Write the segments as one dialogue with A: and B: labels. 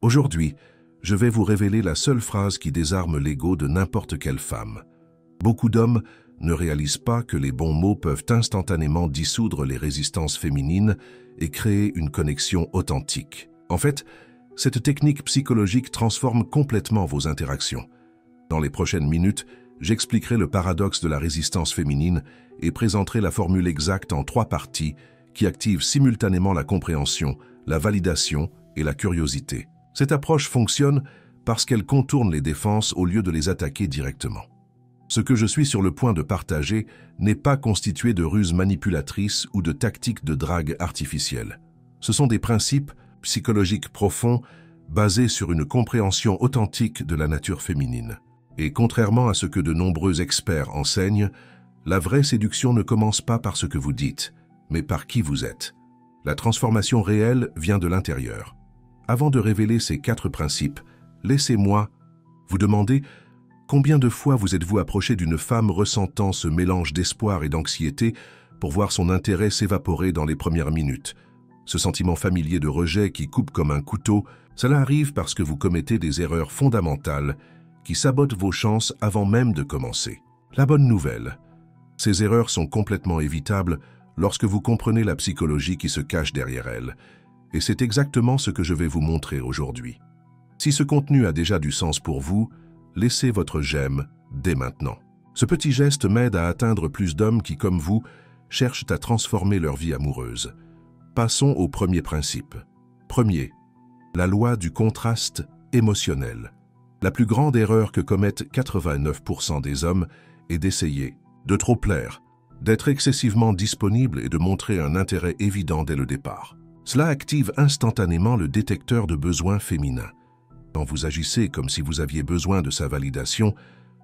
A: Aujourd'hui, je vais vous révéler la seule phrase qui désarme l'ego de n'importe quelle femme. Beaucoup d'hommes ne réalisent pas que les bons mots peuvent instantanément dissoudre les résistances féminines et créer une connexion authentique. En fait, cette technique psychologique transforme complètement vos interactions. Dans les prochaines minutes, j'expliquerai le paradoxe de la résistance féminine et présenterai la formule exacte en 3 parties qui activent simultanément la compréhension, la validation et la curiosité. Cette approche fonctionne parce qu'elle contourne les défenses au lieu de les attaquer directement. Ce que je suis sur le point de partager n'est pas constitué de ruses manipulatrices ou de tactiques de drague artificielles. Ce sont des principes psychologiques profonds basés sur une compréhension authentique de la nature féminine. Et contrairement à ce que de nombreux experts enseignent, la vraie séduction ne commence pas par ce que vous dites, mais par qui vous êtes. La transformation réelle vient de l'intérieur. Avant de révéler ces 4 principes, laissez-moi vous demander combien de fois vous êtes-vous approché d'une femme ressentant ce mélange d'espoir et d'anxiété pour voir son intérêt s'évaporer dans les premières minutes. Ce sentiment familier de rejet qui coupe comme un couteau, cela arrive parce que vous commettez des erreurs fondamentales qui sabotent vos chances avant même de commencer. La bonne nouvelle, ces erreurs sont complètement évitables lorsque vous comprenez la psychologie qui se cache derrière elles. Et c'est exactement ce que je vais vous montrer aujourd'hui. Si ce contenu a déjà du sens pour vous, laissez votre j'aime dès maintenant. Ce petit geste m'aide à atteindre plus d'hommes qui, comme vous, cherchent à transformer leur vie amoureuse. Passons au premier principe. Premier, la loi du contraste émotionnel. La plus grande erreur que commettent 89% des hommes est d'essayer de trop plaire, d'être excessivement disponible et de montrer un intérêt évident dès le départ. Cela active instantanément le détecteur de besoins féminins. Quand vous agissez comme si vous aviez besoin de sa validation,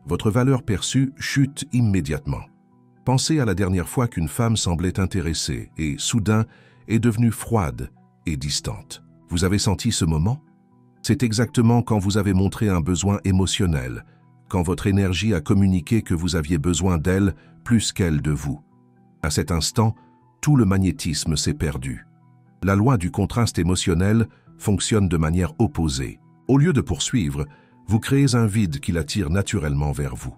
A: votre valeur perçue chute immédiatement. Pensez à la dernière fois qu'une femme semblait intéressée et, soudain, est devenue froide et distante. Vous avez senti ce moment? C'est exactement quand vous avez montré un besoin émotionnel, quand votre énergie a communiqué que vous aviez besoin d'elle plus qu'elle de vous. À cet instant, tout le magnétisme s'est perdu. La loi du contraste émotionnel fonctionne de manière opposée. Au lieu de poursuivre, vous créez un vide qui l'attire naturellement vers vous.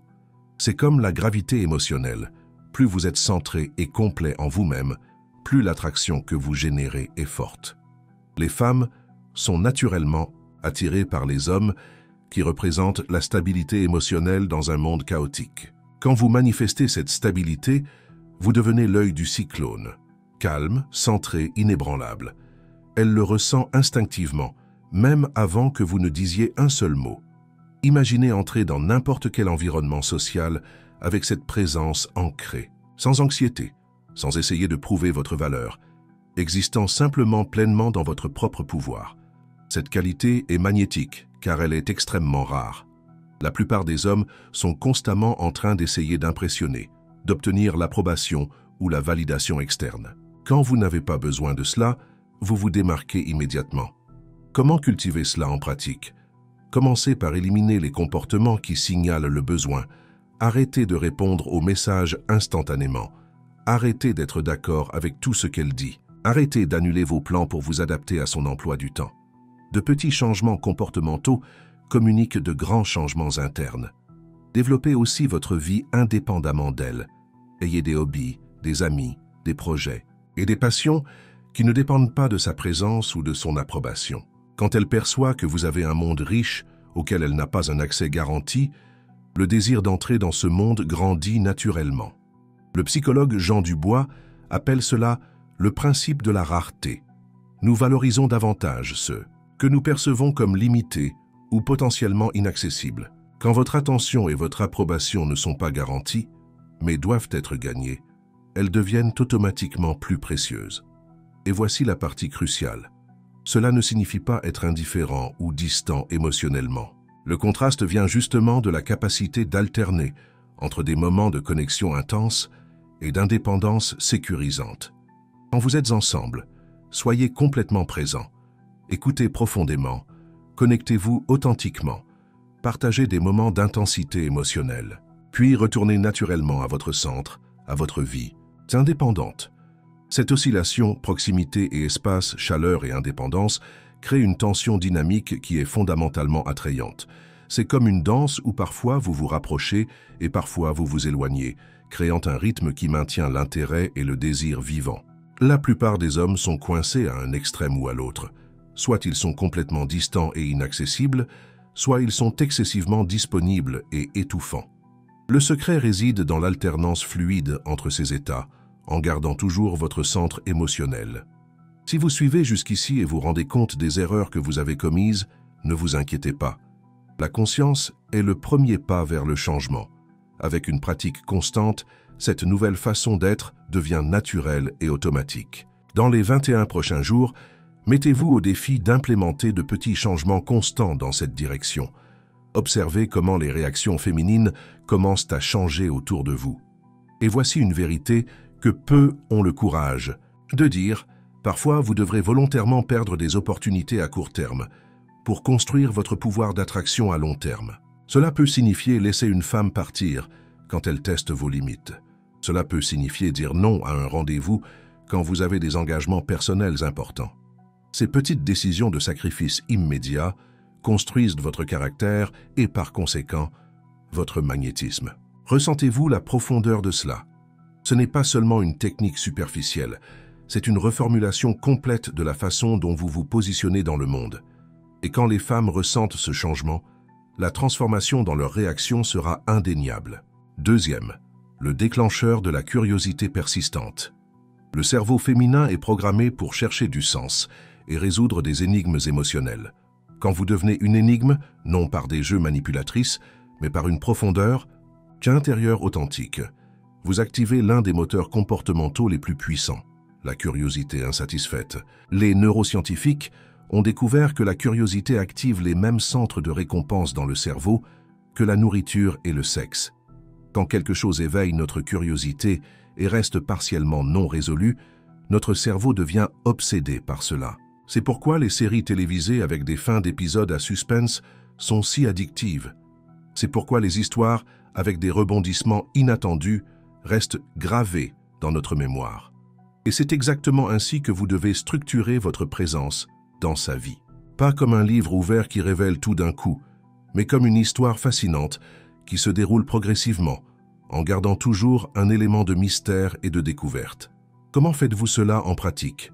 A: C'est comme la gravité émotionnelle. Plus vous êtes centré et complet en vous-même, plus l'attraction que vous générez est forte. Les femmes sont naturellement attirées par les hommes qui représentent la stabilité émotionnelle dans un monde chaotique. Quand vous manifestez cette stabilité, vous devenez l'œil du cyclone. Calme, centré, inébranlable. Elle le ressent instinctivement, même avant que vous ne disiez un seul mot. Imaginez entrer dans n'importe quel environnement social avec cette présence ancrée, sans anxiété, sans essayer de prouver votre valeur, existant simplement pleinement dans votre propre pouvoir. Cette qualité est magnétique, car elle est extrêmement rare. La plupart des hommes sont constamment en train d'essayer d'impressionner, d'obtenir l'approbation ou la validation externe. Quand vous n'avez pas besoin de cela, vous vous démarquez immédiatement. Comment cultiver cela en pratique? Commencez par éliminer les comportements qui signalent le besoin. Arrêtez de répondre aux messages instantanément. Arrêtez d'être d'accord avec tout ce qu'elle dit. Arrêtez d'annuler vos plans pour vous adapter à son emploi du temps. De petits changements comportementaux communiquent de grands changements internes. Développez aussi votre vie indépendamment d'elle. Ayez des hobbies, des amis, des projets et des passions qui ne dépendent pas de sa présence ou de son approbation. Quand elle perçoit que vous avez un monde riche auquel elle n'a pas un accès garanti, le désir d'entrer dans ce monde grandit naturellement. Le psychologue Jean Dubois appelle cela le principe de la rareté. Nous valorisons davantage ceux que nous percevons comme limités ou potentiellement inaccessibles. Quand votre attention et votre approbation ne sont pas garanties, mais doivent être gagnées, elles deviennent automatiquement plus précieuses. Et voici la partie cruciale. Cela ne signifie pas être indifférent ou distant émotionnellement. Le contraste vient justement de la capacité d'alterner entre des moments de connexion intense et d'indépendance sécurisante. Quand vous êtes ensemble, soyez complètement présents. Écoutez profondément, connectez-vous authentiquement, partagez des moments d'intensité émotionnelle, puis retournez naturellement à votre centre, à votre vie, indépendante. Cette oscillation, proximité et espace, chaleur et indépendance, crée une tension dynamique qui est fondamentalement attrayante. C'est comme une danse où parfois vous vous rapprochez et parfois vous vous éloignez, créant un rythme qui maintient l'intérêt et le désir vivants. La plupart des hommes sont coincés à un extrême ou à l'autre. Soit ils sont complètement distants et inaccessibles, soit ils sont excessivement disponibles et étouffants. Le secret réside dans l'alternance fluide entre ces états, en gardant toujours votre centre émotionnel. Si vous suivez jusqu'ici et vous rendez compte des erreurs que vous avez commises, ne vous inquiétez pas. La conscience est le premier pas vers le changement. Avec une pratique constante, cette nouvelle façon d'être devient naturelle et automatique. Dans les 21 prochains jours, mettez-vous au défi d'implémenter de petits changements constants dans cette direction. Observez comment les réactions féminines commencent à changer autour de vous. Et voici une vérité que peu ont le courage de dire. Parfois, vous devrez volontairement perdre des opportunités à court terme pour construire votre pouvoir d'attraction à long terme. Cela peut signifier laisser une femme partir quand elle teste vos limites. Cela peut signifier dire non à un rendez-vous quand vous avez des engagements personnels importants. Ces petites décisions de sacrifice immédiat construisent votre caractère et par conséquent, votre magnétisme. Ressentez-vous la profondeur de cela? Ce n'est pas seulement une technique superficielle, c'est une reformulation complète de la façon dont vous vous positionnez dans le monde. Et quand les femmes ressentent ce changement, la transformation dans leur réaction sera indéniable. Deuxième, le déclencheur de la curiosité persistante. Le cerveau féminin est programmé pour chercher du sens et résoudre des énigmes émotionnelles. Quand vous devenez une énigme, non par des jeux manipulatrices, mais par une profondeur intérieure authentique, vous activez l'un des moteurs comportementaux les plus puissants, la curiosité insatisfaite. Les neuroscientifiques ont découvert que la curiosité active les mêmes centres de récompense dans le cerveau que la nourriture et le sexe. Quand quelque chose éveille notre curiosité et reste partiellement non résolu, notre cerveau devient obsédé par cela. C'est pourquoi les séries télévisées avec des fins d'épisodes à suspense sont si addictives. C'est pourquoi les histoires avec des rebondissements inattendus restent gravées dans notre mémoire. Et c'est exactement ainsi que vous devez structurer votre présence dans sa vie. Pas comme un livre ouvert qui révèle tout d'un coup, mais comme une histoire fascinante qui se déroule progressivement, en gardant toujours un élément de mystère et de découverte. Comment faites-vous cela en pratique?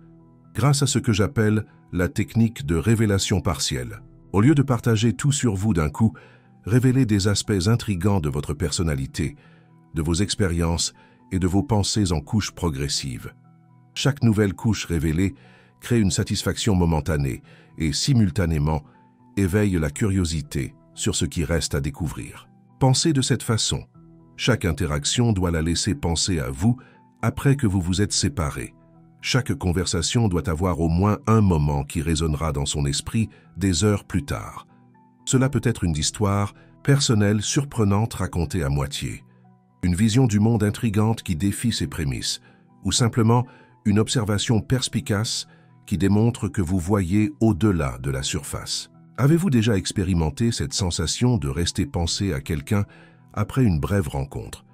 A: Grâce à ce que j'appelle la technique de révélation partielle. Au lieu de partager tout sur vous d'un coup, révélez des aspects intrigants de votre personnalité, de vos expériences et de vos pensées en couches progressives. Chaque nouvelle couche révélée crée une satisfaction momentanée et, simultanément, éveille la curiosité sur ce qui reste à découvrir. Pensez de cette façon. Chaque interaction doit la laisser penser à vous après que vous vous êtes séparés. Chaque conversation doit avoir au moins un moment qui résonnera dans son esprit des heures plus tard. Cela peut être une histoire personnelle surprenante racontée à moitié, une vision du monde intrigante qui défie ses prémices, ou simplement une observation perspicace qui démontre que vous voyez au-delà de la surface. Avez-vous déjà expérimenté cette sensation de rester penser à quelqu'un après une brève rencontre,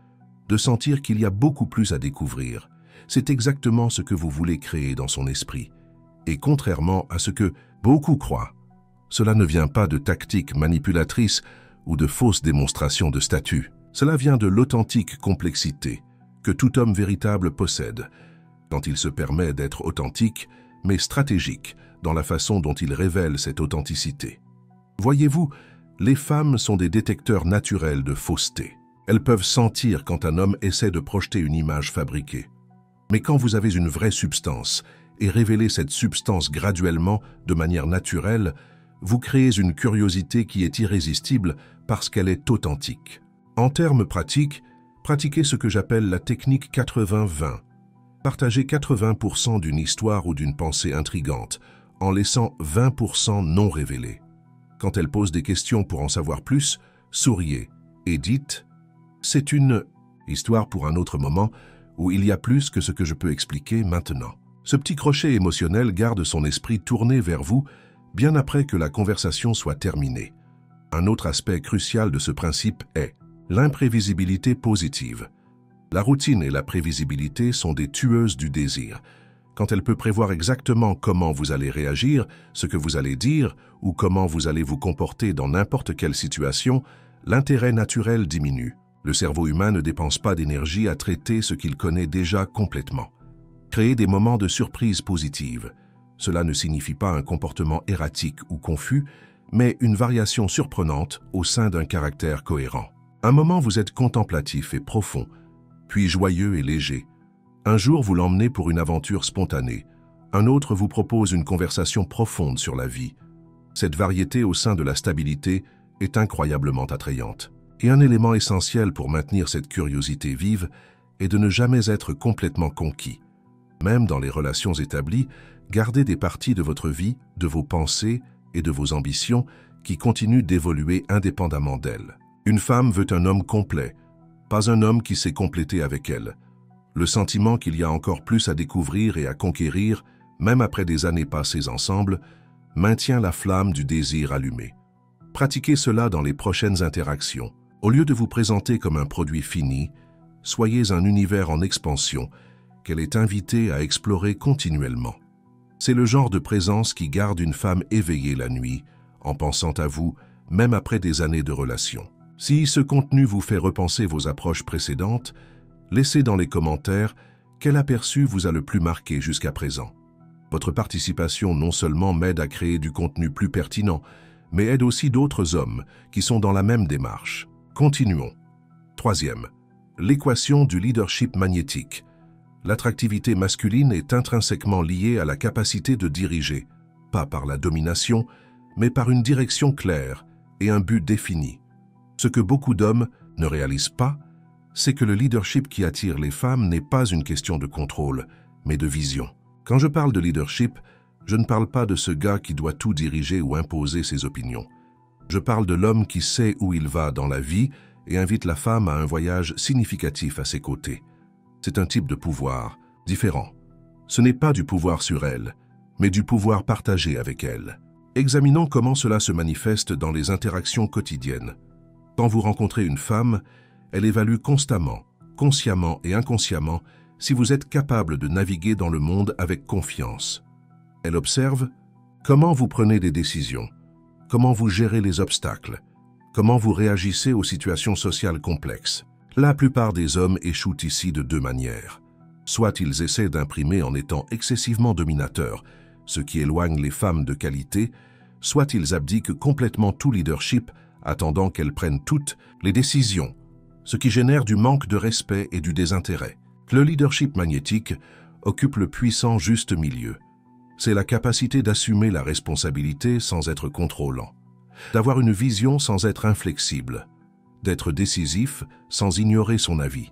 A: de sentir qu'il y a beaucoup plus à découvrir? C'est exactement ce que vous voulez créer dans son esprit. Et contrairement à ce que beaucoup croient, cela ne vient pas de tactiques manipulatrices ou de fausses démonstrations de statut. Cela vient de l'authentique complexité que tout homme véritable possède, quand il se permet d'être authentique, mais stratégique dans la façon dont il révèle cette authenticité. Voyez-vous, les femmes sont des détecteurs naturels de fausseté. Elles peuvent sentir quand un homme essaie de projeter une image fabriquée. Mais quand vous avez une vraie substance et révélez cette substance graduellement, de manière naturelle, vous créez une curiosité qui est irrésistible parce qu'elle est authentique. En termes pratiques, pratiquez ce que j'appelle la technique 80-20. Partagez 80% d'une histoire ou d'une pensée intrigante, en laissant 20% non révélés. Quand elle pose des questions pour en savoir plus, souriez et dites « C'est une histoire pour un autre moment où il y a plus que ce que je peux expliquer maintenant ». Ce petit crochet émotionnel garde son esprit tourné vers vous bien après que la conversation soit terminée. Un autre aspect crucial de ce principe est l'imprévisibilité positive. La routine et la prévisibilité sont des tueuses du désir. quand elle peut prévoir exactement comment vous allez réagir, ce que vous allez dire ou comment vous allez vous comporter dans n'importe quelle situation, l'intérêt naturel diminue. Le cerveau humain ne dépense pas d'énergie à traiter ce qu'il connaît déjà complètement. Créer des moments de surprise positive. Cela ne signifie pas un comportement erratique ou confus, mais une variation surprenante au sein d'un caractère cohérent. Un moment vous êtes contemplatif et profond, puis joyeux et léger. Un jour vous l'emmenez pour une aventure spontanée. Un autre vous propose une conversation profonde sur la vie. Cette variété au sein de la stabilité est incroyablement attrayante. Et un élément essentiel pour maintenir cette curiosité vive est de ne jamais être complètement conquis. Même dans les relations établies, gardez des parties de votre vie, de vos pensées et de vos ambitions qui continuent d'évoluer indépendamment d'elle. Une femme veut un homme complet, pas un homme qui s'est complété avec elle. Le sentiment qu'il y a encore plus à découvrir et à conquérir, même après des années passées ensemble, maintient la flamme du désir allumé. Pratiquez cela dans les prochaines interactions. Au lieu de vous présenter comme un produit fini, soyez un univers en expansion qu'elle est invitée à explorer continuellement. C'est le genre de présence qui garde une femme éveillée la nuit, en pensant à vous, même après des années de relation. Si ce contenu vous fait repenser vos approches précédentes, laissez dans les commentaires quel aperçu vous a le plus marqué jusqu'à présent. Votre participation non seulement m'aide à créer du contenu plus pertinent, mais aide aussi d'autres hommes qui sont dans la même démarche. Continuons. Troisième, l'équation du leadership magnétique. L'attractivité masculine est intrinsèquement liée à la capacité de diriger, pas par la domination, mais par une direction claire et un but défini. Ce que beaucoup d'hommes ne réalisent pas, c'est que le leadership qui attire les femmes n'est pas une question de contrôle, mais de vision. Quand je parle de leadership, je ne parle pas de ce gars qui doit tout diriger ou imposer ses opinions. Je parle de l'homme qui sait où il va dans la vie et invite la femme à un voyage significatif à ses côtés. C'est un type de pouvoir différent. Ce n'est pas du pouvoir sur elle, mais du pouvoir partagé avec elle. Examinons comment cela se manifeste dans les interactions quotidiennes. Quand vous rencontrez une femme, elle évalue constamment, consciemment et inconsciemment si vous êtes capable de naviguer dans le monde avec confiance. Elle observe comment vous prenez des décisions, comment vous gérez les obstacles, comment vous réagissez aux situations sociales complexes. La plupart des hommes échouent ici de deux manières. Soit ils essaient d'imprimer en étant excessivement dominateurs, ce qui éloigne les femmes de qualité, soit ils abdiquent complètement tout leadership, attendant qu'elles prennent toutes les décisions, ce qui génère du manque de respect et du désintérêt. Le leadership magnétique occupe le puissant juste milieu. C'est la capacité d'assumer la responsabilité sans être contrôlant, d'avoir une vision sans être inflexible, d'être décisif sans ignorer son avis.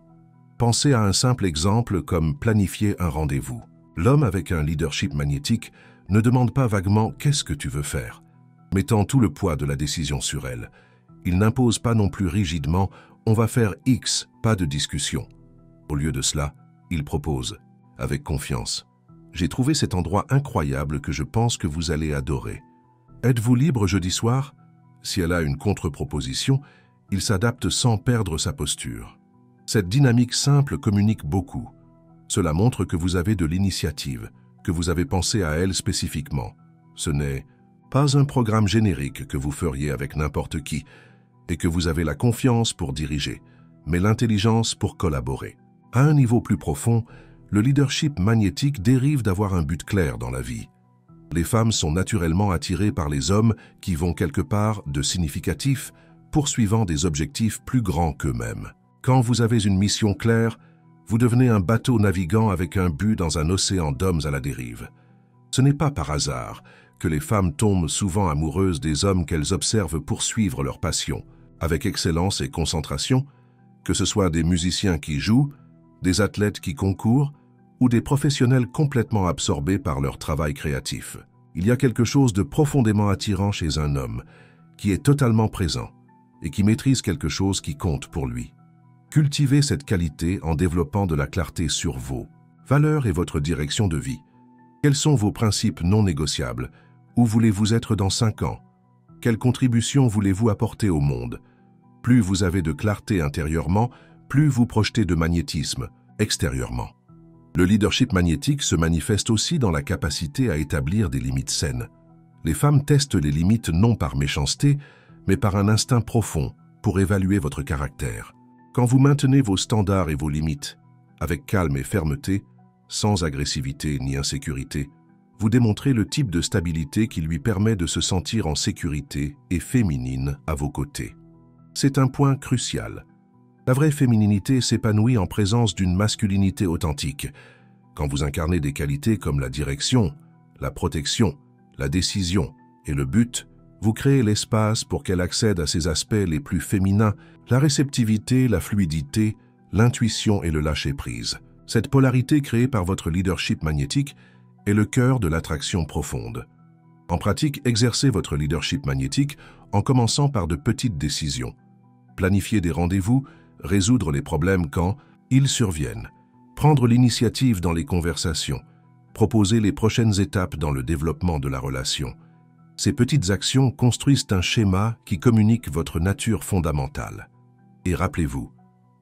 A: Pensez à un simple exemple comme planifier un rendez-vous. L'homme avec un leadership magnétique ne demande pas vaguement « qu'est-ce que tu veux faire ?», mettant tout le poids de la décision sur elle. Il n'impose pas non plus rigidement « on va faire X, pas de discussion ». Au lieu de cela, il propose, avec confiance. J'ai trouvé cet endroit incroyable que je pense que vous allez adorer. Êtes-vous libre jeudi soir? Si elle a une contre-proposition, il s'adapte sans perdre sa posture. Cette dynamique simple communique beaucoup. Cela montre que vous avez de l'initiative, que vous avez pensé à elle spécifiquement. Ce n'est pas un programme générique que vous feriez avec n'importe qui et que vous avez la confiance pour diriger, mais l'intelligence pour collaborer. À un niveau plus profond, le leadership magnétique dérive d'avoir un but clair dans la vie. Les femmes sont naturellement attirées par les hommes qui vont quelque part de significatif, poursuivant des objectifs plus grands qu'eux-mêmes. Quand vous avez une mission claire, vous devenez un bateau navigant avec un but dans un océan d'hommes à la dérive. Ce n'est pas par hasard que les femmes tombent souvent amoureuses des hommes qu'elles observent poursuivre leur passion, avec excellence et concentration, que ce soit des musiciens qui jouent, des athlètes qui concourent, ou des professionnels complètement absorbés par leur travail créatif. Il y a quelque chose de profondément attirant chez un homme, qui est totalement présent et qui maîtrise quelque chose qui compte pour lui. Cultivez cette qualité en développant de la clarté sur vos valeurs et votre direction de vie. Quels sont vos principes non négociables? Où voulez-vous être dans 5 ans? Quelle contribution voulez-vous apporter au monde? Plus vous avez de clarté intérieurement, plus vous projetez de magnétisme extérieurement. Le leadership magnétique se manifeste aussi dans la capacité à établir des limites saines. Les femmes testent les limites non par méchanceté, mais par un instinct profond pour évaluer votre caractère. Quand vous maintenez vos standards et vos limites, avec calme et fermeté, sans agressivité ni insécurité, vous démontrez le type de stabilité qui lui permet de se sentir en sécurité et féminine à vos côtés. C'est un point crucial. La vraie fémininité s'épanouit en présence d'une masculinité authentique. Quand vous incarnez des qualités comme la direction, la protection, la décision et le but, vous créez l'espace pour qu'elle accède à ses aspects les plus féminins, la réceptivité, la fluidité, l'intuition et le lâcher-prise. Cette polarité créée par votre leadership magnétique est le cœur de l'attraction profonde. En pratique, exercez votre leadership magnétique en commençant par de petites décisions. Planifier des rendez-vous, résoudre les problèmes quand ils surviennent, prendre l'initiative dans les conversations, proposer les prochaines étapes dans le développement de la relation. Ces petites actions construisent un schéma qui communique votre nature fondamentale. Et rappelez-vous,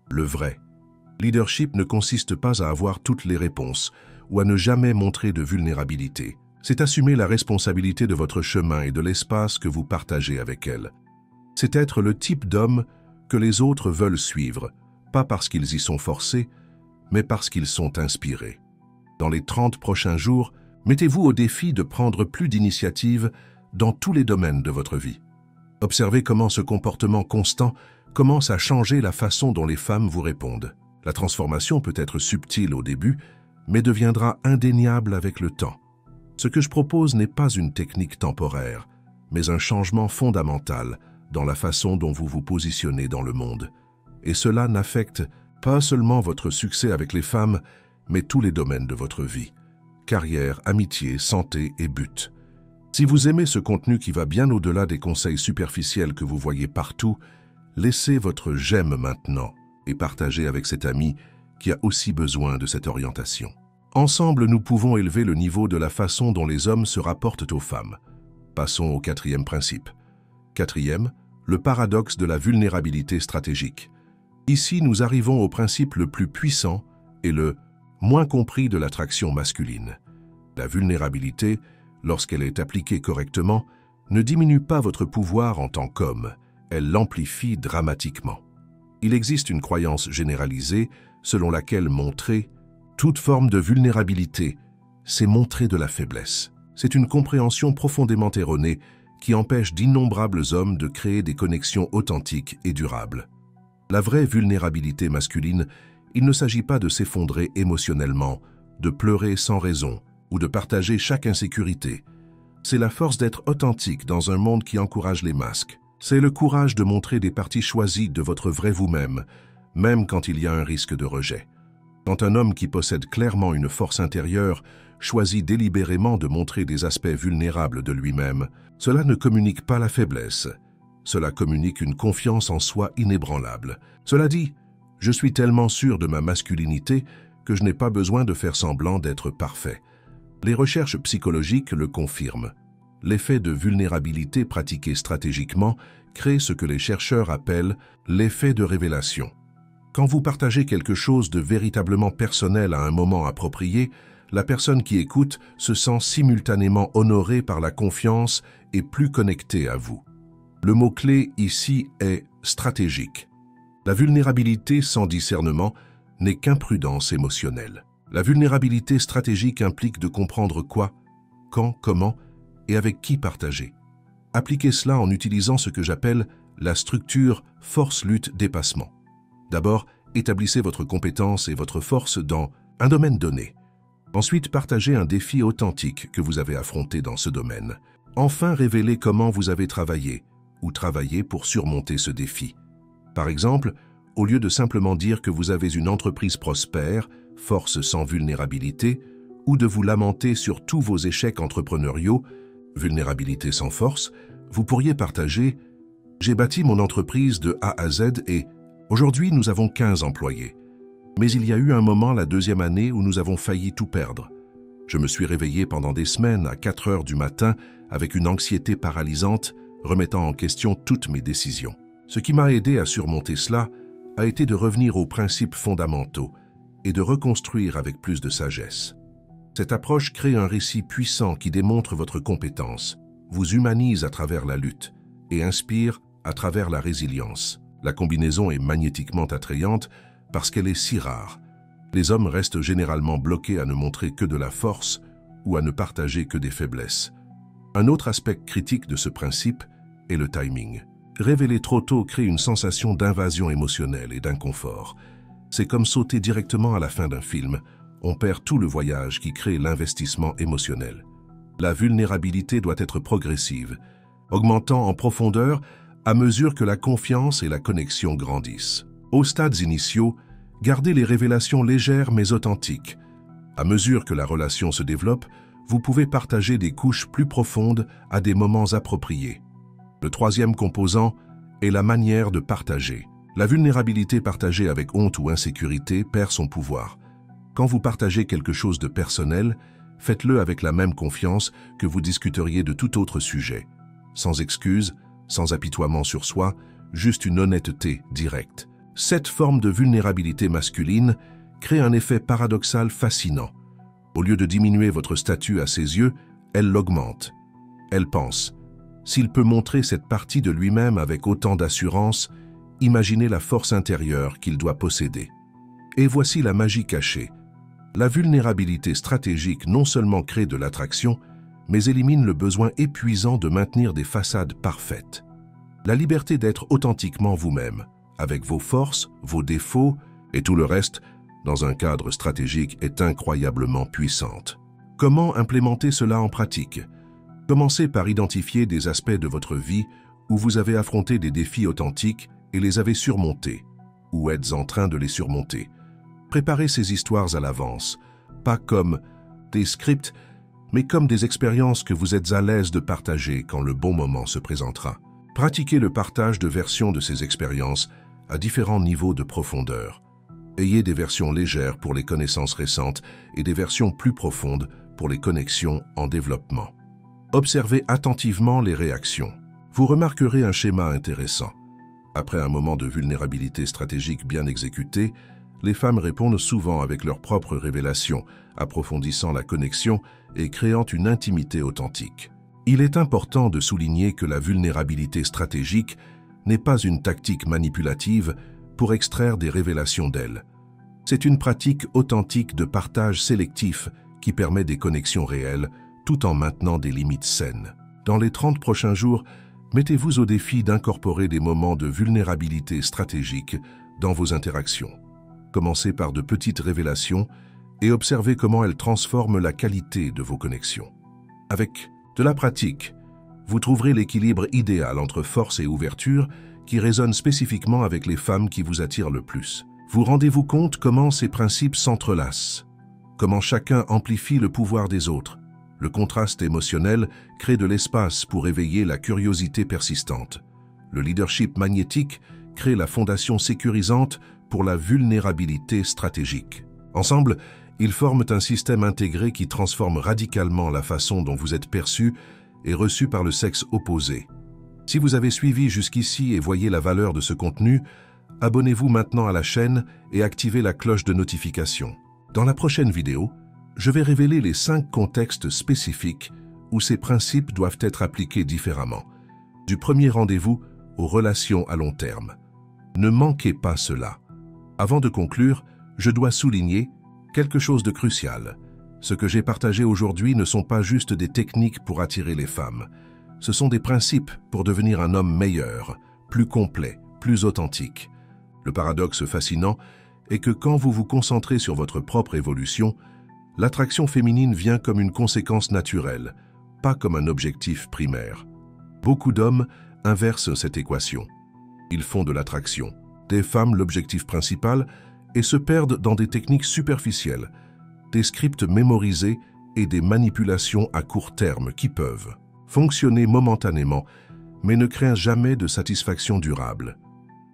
A: le vrai leadership ne consiste pas à avoir toutes les réponses ou à ne jamais montrer de vulnérabilité. C'est assumer la responsabilité de votre chemin et de l'espace que vous partagez avec elle. C'est être le type d'homme que les autres veulent suivre, pas parce qu'ils y sont forcés, mais parce qu'ils sont inspirés. Dans les 30 prochains jours, mettez-vous au défi de prendre plus d'initiatives dans tous les domaines de votre vie. Observez comment ce comportement constant commence à changer la façon dont les femmes vous répondent. La transformation peut être subtile au début, mais deviendra indéniable avec le temps. Ce que je propose n'est pas une technique temporaire, mais un changement fondamental dans la façon dont vous vous positionnez dans le monde. Et cela n'affecte pas seulement votre succès avec les femmes, mais tous les domaines de votre vie. Carrière, amitié, santé et but. Si vous aimez ce contenu qui va bien au-delà des conseils superficiels que vous voyez partout, laissez votre j'aime maintenant et partagez avec cet ami qui a aussi besoin de cette orientation. Ensemble, nous pouvons élever le niveau de la façon dont les hommes se rapportent aux femmes. Passons au 4e principe. 4e, le paradoxe de la vulnérabilité stratégique. Ici, nous arrivons au principe le plus puissant et le moins compris de l'attraction masculine. La vulnérabilité, lorsqu'elle est appliquée correctement, ne diminue pas votre pouvoir en tant qu'homme, elle l'amplifie dramatiquement. Il existe une croyance généralisée selon laquelle montrer toute forme de vulnérabilité, c'est montrer de la faiblesse. C'est une compréhension profondément erronée qui empêche d'innombrables hommes de créer des connexions authentiques et durables. La vraie vulnérabilité masculine, il ne s'agit pas de s'effondrer émotionnellement, de pleurer sans raison ou de partager chaque insécurité. C'est la force d'être authentique dans un monde qui encourage les masques. C'est le courage de montrer des parties choisies de votre vrai vous-même, même quand il y a un risque de rejet. Quand un homme qui possède clairement une force intérieure choisit délibérément de montrer des aspects vulnérables de lui-même, cela ne communique pas la faiblesse. Cela communique une confiance en soi inébranlable. Cela dit, je suis tellement sûr de ma masculinité que je n'ai pas besoin de faire semblant d'être parfait. Les recherches psychologiques le confirment. L'effet de vulnérabilité pratiqué stratégiquement crée ce que les chercheurs appellent l'effet de révélation. Quand vous partagez quelque chose de véritablement personnel à un moment approprié, la personne qui écoute se sent simultanément honorée par la confiance et plus connectée à vous. Le mot-clé ici est stratégique. La vulnérabilité sans discernement n'est qu'imprudence émotionnelle. La vulnérabilité stratégique implique de comprendre quoi, quand, comment et avec qui partager. Appliquez cela en utilisant ce que j'appelle la structure force-lutte-dépassement. D'abord, établissez votre compétence et votre force dans un domaine donné. Ensuite, partagez un défi authentique que vous avez affronté dans ce domaine. Enfin, révélez comment vous avez travaillé ou travaillé pour surmonter ce défi. Par exemple, au lieu de simplement dire que vous avez une entreprise prospère, force sans vulnérabilité, ou de vous lamenter sur tous vos échecs entrepreneuriaux, vulnérabilité sans force, vous pourriez partager « J'ai bâti mon entreprise de A à Z et aujourd'hui nous avons 15 employés. Mais il y a eu un moment la 2e année où nous avons failli tout perdre. Je me suis réveillé pendant des semaines à 4 heures du matin avec une anxiété paralysante, remettant en question toutes mes décisions. Ce qui m'a aidé à surmonter cela a été de revenir aux principes fondamentaux et de reconstruire avec plus de sagesse. Cette approche crée un récit puissant qui démontre votre compétence, vous humanise à travers la lutte et inspire à travers la résilience. La combinaison est magnétiquement attrayante parce qu'elle est si rare. Les hommes restent généralement bloqués à ne montrer que de la force ou à ne partager que des faiblesses. Un autre aspect critique de ce principe est le timing. Révéler trop tôt crée une sensation d'invasion émotionnelle et d'inconfort. C'est comme sauter directement à la fin d'un film. On perd tout le voyage qui crée l'investissement émotionnel. La vulnérabilité doit être progressive, augmentant en profondeur à mesure que la confiance et la connexion grandissent. Aux stades initiaux, gardez les révélations légères mais authentiques. À mesure que la relation se développe, vous pouvez partager des couches plus profondes à des moments appropriés. Le troisième composant est la manière de partager. La vulnérabilité partagée avec honte ou insécurité perd son pouvoir. Quand vous partagez quelque chose de personnel, faites-le avec la même confiance que vous discuteriez de tout autre sujet. Sans excuses, sans apitoiement sur soi, juste une honnêteté directe. Cette forme de vulnérabilité masculine crée un effet paradoxal fascinant. Au lieu de diminuer votre statut à ses yeux, elle l'augmente. Elle pense, s'il peut montrer cette partie de lui-même avec autant d'assurance, imaginez la force intérieure qu'il doit posséder. Et voici la magie cachée. La vulnérabilité stratégique non seulement crée de l'attraction, mais élimine le besoin épuisant de maintenir des façades parfaites. La liberté d'être authentiquement vous-même, avec vos forces, vos défauts et tout le reste, dans un cadre stratégique est incroyablement puissante. Comment implémenter cela en pratique? Commencez par identifier des aspects de votre vie où vous avez affronté des défis authentiques et les avez surmontés, ou êtes en train de les surmonter. Préparez ces histoires à l'avance, pas comme des scripts, mais comme des expériences que vous êtes à l'aise de partager quand le bon moment se présentera. Pratiquez le partage de versions de ces expériences à différents niveaux de profondeur. Ayez des versions légères pour les connaissances récentes et des versions plus profondes pour les connexions en développement. Observez attentivement les réactions. Vous remarquerez un schéma intéressant. Après un moment de vulnérabilité stratégique bien exécuté, les femmes répondent souvent avec leurs propres révélations, approfondissant la connexion et créant une intimité authentique. Il est important de souligner que la vulnérabilité stratégique n'est pas une tactique manipulative pour extraire des révélations d'elle. C'est une pratique authentique de partage sélectif qui permet des connexions réelles tout en maintenant des limites saines. Dans les 30 prochains jours, mettez-vous au défi d'incorporer des moments de vulnérabilité stratégique dans vos interactions. Commencez par de petites révélations et observez comment elles transforment la qualité de vos connexions. Avec de la pratique, vous trouverez l'équilibre idéal entre force et ouverture qui résonne spécifiquement avec les femmes qui vous attirent le plus. Vous rendez-vous compte comment ces principes s'entrelacent, comment chacun amplifie le pouvoir des autres. Le contraste émotionnel crée de l'espace pour éveiller la curiosité persistante. Le leadership magnétique crée la fondation sécurisante pour la vulnérabilité stratégique. Ensemble, ils forment un système intégré qui transforme radicalement la façon dont vous êtes perçu et reçu par le sexe opposé. Si vous avez suivi jusqu'ici et voyez la valeur de ce contenu, abonnez-vous maintenant à la chaîne et activez la cloche de notification. Dans la prochaine vidéo, je vais révéler les 5 contextes spécifiques où ces principes doivent être appliqués différemment. Du premier rendez-vous aux relations à long terme. Ne manquez pas cela. Avant de conclure, je dois souligner quelque chose de crucial. Ce que j'ai partagé aujourd'hui ne sont pas juste des techniques pour attirer les femmes. Ce sont des principes pour devenir un homme meilleur, plus complet, plus authentique. Le paradoxe fascinant est que quand vous vous concentrez sur votre propre évolution, l'attraction féminine vient comme une conséquence naturelle, pas comme un objectif primaire. Beaucoup d'hommes inversent cette équation. Ils font de l'attraction, des femmes l'objectif principal, et se perdent dans des techniques superficielles, des scripts mémorisés et des manipulations à court terme qui peuvent fonctionner momentanément, mais ne créent jamais de satisfaction durable.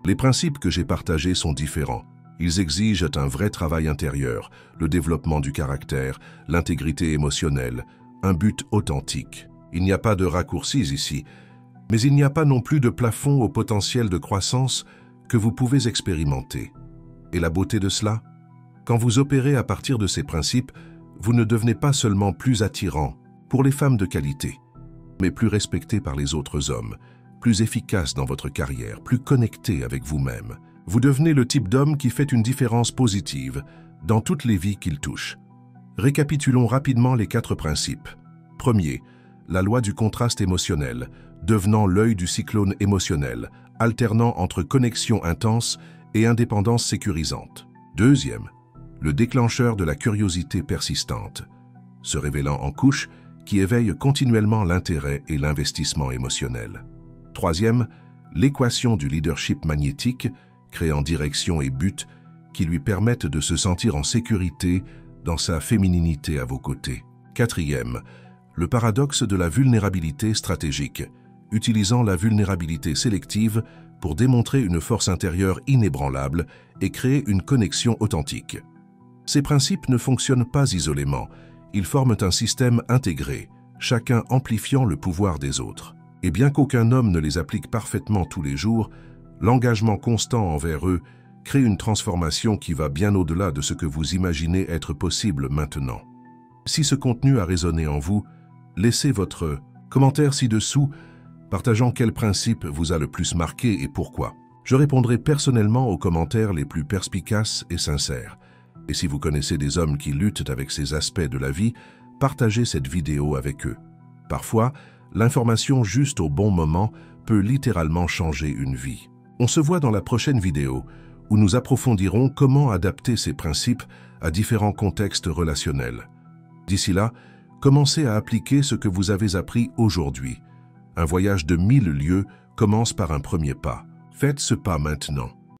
A: Les principes que j'ai partagés sont différents. Ils exigent un vrai travail intérieur, le développement du caractère, l'intégrité émotionnelle, un but authentique. Il n'y a pas de raccourcis ici, mais il n'y a pas non plus de plafond au potentiel de croissance que vous pouvez expérimenter. Et la beauté de cela? Quand vous opérez à partir de ces principes, vous ne devenez pas seulement plus attirant pour les femmes de qualité, mais plus respecté par les autres hommes, plus efficace dans votre carrière, plus connecté avec vous-même. Vous devenez le type d'homme qui fait une différence positive dans toutes les vies qu'il touche. Récapitulons rapidement les 4 principes. Premier, la loi du contraste émotionnel, devenant l'œil du cyclone émotionnel, alternant entre connexion intense et indépendance sécurisante. Deuxième, le déclencheur de la curiosité persistante, se révélant en couche, qui éveille continuellement l'intérêt et l'investissement émotionnel. Troisième, l'équation du leadership magnétique, créant direction et but, qui lui permettent de se sentir en sécurité dans sa fémininité à vos côtés. Quatrième, le paradoxe de la vulnérabilité stratégique, utilisant la vulnérabilité sélective pour démontrer une force intérieure inébranlable et créer une connexion authentique. Ces principes ne fonctionnent pas isolément, ils forment un système intégré, chacun amplifiant le pouvoir des autres. Et bien qu'aucun homme ne les applique parfaitement tous les jours, l'engagement constant envers eux crée une transformation qui va bien au-delà de ce que vous imaginez être possible maintenant. Si ce contenu a résonné en vous, laissez votre commentaire ci-dessous, partageant quel principe vous a le plus marqué et pourquoi. Je répondrai personnellement aux commentaires les plus perspicaces et sincères. Et si vous connaissez des hommes qui luttent avec ces aspects de la vie, partagez cette vidéo avec eux. Parfois, l'information juste au bon moment peut littéralement changer une vie. On se voit dans la prochaine vidéo, où nous approfondirons comment adapter ces principes à différents contextes relationnels. D'ici là, commencez à appliquer ce que vous avez appris aujourd'hui. Un voyage de 1000 lieues commence par un premier pas. Faites ce pas maintenant.